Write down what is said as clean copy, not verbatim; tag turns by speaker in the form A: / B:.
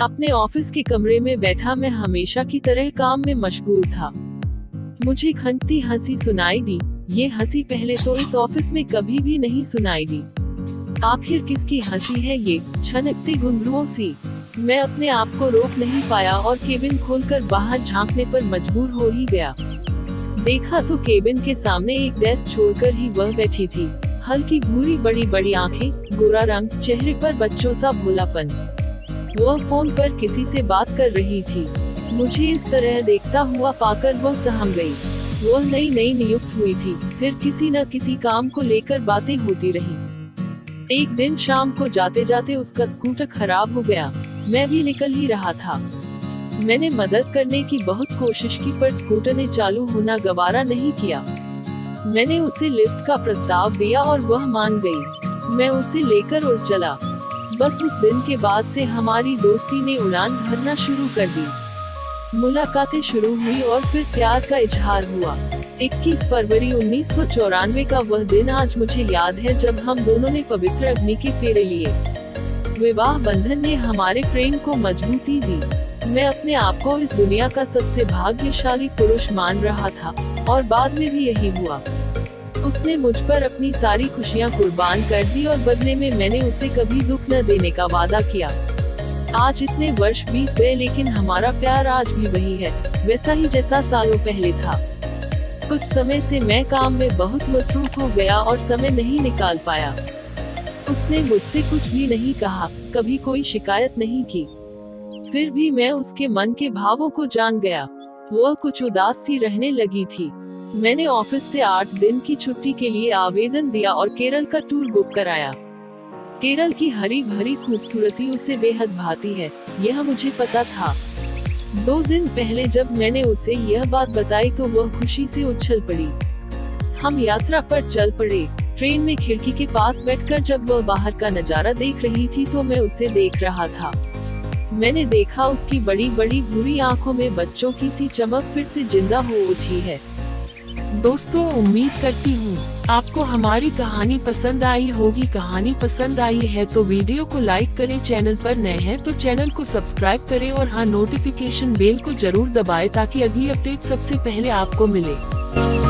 A: अपने ऑफिस के कमरे में बैठा मैं हमेशा की तरह काम में मशगूल था। मुझे खनकती हंसी सुनाई दी। ये हंसी पहले तो इस ऑफिस में कभी भी नहीं सुनाई दी। आखिर किसकी हंसी है ये, छनकते घुंघरुओं सी। मैं अपने आप को रोक नहीं पाया और केबिन खोलकर बाहर झांकने पर मजबूर हो ही गया। देखा तो केबिन के सामने एक डेस्क छोड़कर ही वह बैठी थी। हल्की भूरी बड़ी बड़ी आंखें, गोरा रंग, चेहरे पर बच्चों सा भोलापन। वह फोन पर किसी से बात कर रही थी। मुझे इस तरह देखता हुआ पाकर वह सहम गई। वह नई नियुक्त हुई थी, फिर किसी न किसी काम को लेकर बातें होती रही। एक दिन शाम को जाते जाते उसका स्कूटर खराब हो गया। मैं भी निकल ही रहा था। मैंने मदद करने की बहुत कोशिश की पर स्कूटर ने चालू होना गवारा नहीं किया। मैंने उसे लिफ्ट का प्रस्ताव दिया और वह मान गई। मैं उसे लेकर उड़ चला। बस उस दिन के बाद से हमारी दोस्ती ने उड़ान भरना शुरू कर दी। मुलाकातें शुरू हुई और फिर प्यार का इजहार हुआ। 21 फरवरी 1994 का वह दिन आज मुझे याद है जब हम दोनों ने पवित्र अग्नि के फेरे लिए। विवाह बंधन ने हमारे प्रेम को मजबूती दी। मैं अपने आप को इस दुनिया का सबसे भाग्यशाली पुरुष मान रहा था और बाद में भी यही हुआ। उसने मुझ पर अपनी सारी खुशियां कुर्बान कर दी और बदले में मैंने उसे कभी दुख न देने का वादा किया। आज इतने वर्ष बीत गए लेकिन हमारा प्यार आज भी वही है, वैसा ही जैसा सालों पहले था। कुछ समय से मैं काम में बहुत मसरूफ हो गया और समय नहीं निकाल पाया। उसने मुझसे कुछ भी नहीं कहा, कभी कोई शिकायत नहीं की। फिर भी मैं उसके मन के भावों को जान गया। वह कुछ उदास सी रहने लगी थी। मैंने ऑफिस से 8 दिन की छुट्टी के लिए आवेदन दिया और केरल का टूर बुक कराया। केरल की हरी भरी खूबसूरती उसे बेहद भाती है, यह मुझे पता था। 2 दिन पहले जब मैंने उसे यह बात बताई तो वह खुशी से उछल पड़ी। हम यात्रा पर चल पड़े। ट्रेन में खिड़की के पास बैठकर जब वह बाहर का नजारा देख रही थी तो मैं उसे देख रहा था। मैंने देखा उसकी बड़ी बड़ी भूरी आंखों में बच्चों की सी चमक फिर से जिंदा हो उठी है।
B: दोस्तों, उम्मीद करती हूँ आपको हमारी कहानी पसंद आई होगी। कहानी पसंद आई है तो वीडियो को लाइक करें, चैनल पर नए हैं तो चैनल को सब्सक्राइब करें और हाँ, नोटिफिकेशन बेल को जरूर दबाएं ताकि अगली अपडेट सबसे पहले आपको मिले।